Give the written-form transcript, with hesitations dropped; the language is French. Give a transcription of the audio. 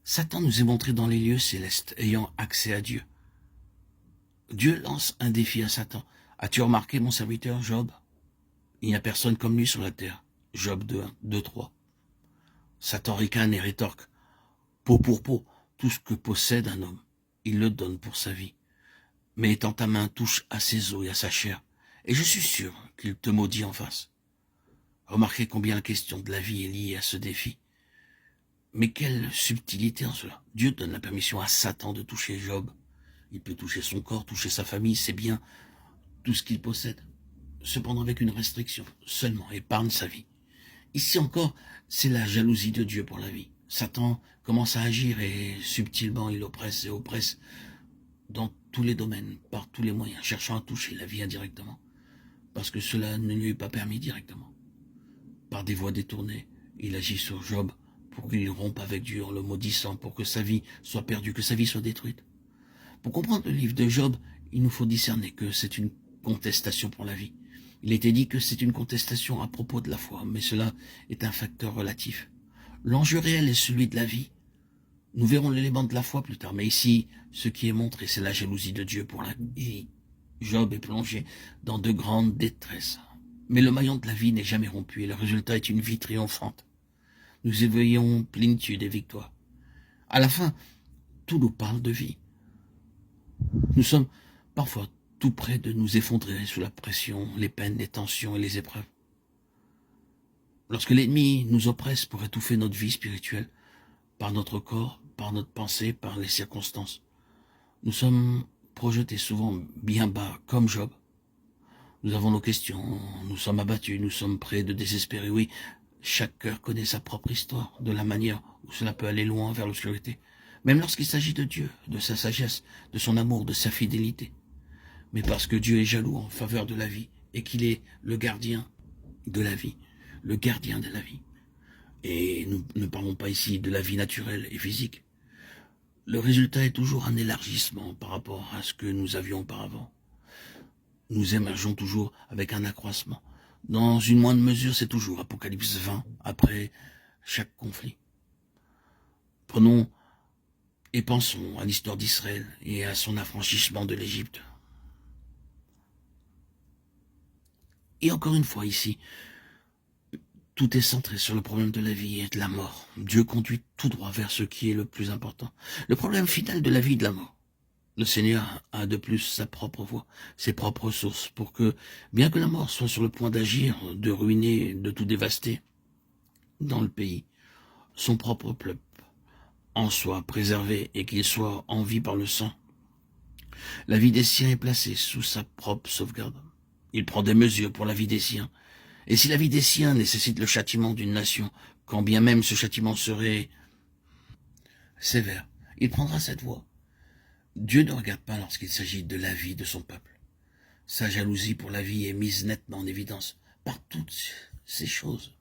Satan nous est montré dans les lieux célestes, ayant accès à Dieu. Dieu lance un défi à Satan. As-tu remarqué mon serviteur Job? Il n'y a personne comme lui sur la terre. Job 2:1, 2:3. Satan ricane et rétorque. Peau pour peau, tout ce que possède un homme, il le donne pour sa vie. Mais étant ta main touche à ses os et à sa chair, et je suis sûr qu'il te maudit en face. Remarquez combien la question de la vie est liée à ce défi. Mais quelle subtilité en cela. Dieu donne la permission à Satan de toucher Job. Il peut toucher son corps, toucher sa famille, ses biens, tout ce qu'il possède. Cependant avec une restriction, seulement épargne sa vie. Ici encore, c'est la jalousie de Dieu pour la vie. Satan commence à agir et subtilement il oppresse et oppresse dans tous les domaines, par tous les moyens, cherchant à toucher la vie indirectement, parce que cela ne lui est pas permis directement. Par des voies détournées, il agit sur Job pour qu'il rompe avec Dieu en le maudissant, pour que sa vie soit perdue, que sa vie soit détruite. Pour comprendre le livre de Job, il nous faut discerner que c'est une contestation pour la vie. Il était dit que c'est une contestation à propos de la foi, mais cela est un facteur relatif. L'enjeu réel est celui de la vie. Nous verrons l'élément de la foi plus tard, mais ici, ce qui est montré, c'est la jalousie de Dieu pour la vie. Job est plongé dans de grandes détresses. Mais le maillon de la vie n'est jamais rompu et le résultat est une vie triomphante. Nous éveillons plénitude et victoire. À la fin, tout nous parle de vie. Nous sommes parfois tout près de nous effondrer sous la pression, les peines, les tensions et les épreuves. Lorsque l'ennemi nous oppresse pour étouffer notre vie spirituelle, par notre corps, par notre pensée, par les circonstances, nous sommes projetés souvent bien bas, comme Job. Nous avons nos questions, nous sommes abattus, nous sommes près de désespérer. Oui, chaque cœur connaît sa propre histoire, de la manière où cela peut aller loin vers l'obscurité. Même lorsqu'il s'agit de Dieu, de sa sagesse, de son amour, de sa fidélité. Mais parce que Dieu est jaloux en faveur de la vie et qu'il est le gardien de la vie, le gardien de la vie. Et nous ne parlons pas ici de la vie naturelle et physique. Le résultat est toujours un élargissement par rapport à ce que nous avions auparavant. Nous émergeons toujours avec un accroissement. Dans une moindre mesure, c'est toujours Apocalypse 20, après chaque conflit. Prenons et pensons à l'histoire d'Israël et à son affranchissement de l'Égypte. Et encore une fois ici, tout est centré sur le problème de la vie et de la mort. Dieu conduit tout droit vers ce qui est le plus important. Le problème final de la vie et de la mort. Le Seigneur a de plus sa propre voie, ses propres sources, pour que, bien que la mort soit sur le point d'agir, de ruiner, de tout dévaster dans le pays, son propre peuple en soit préservé et qu'il soit en vie par le sang. La vie des siens est placée sous sa propre sauvegarde. Il prend des mesures pour la vie des siens. Et si la vie des siens nécessite le châtiment d'une nation, quand bien même ce châtiment serait sévère, il prendra cette voie. Dieu ne regarde pas lorsqu'il s'agit de la vie de son peuple. Sa jalousie pour la vie est mise nettement en évidence par toutes ces choses.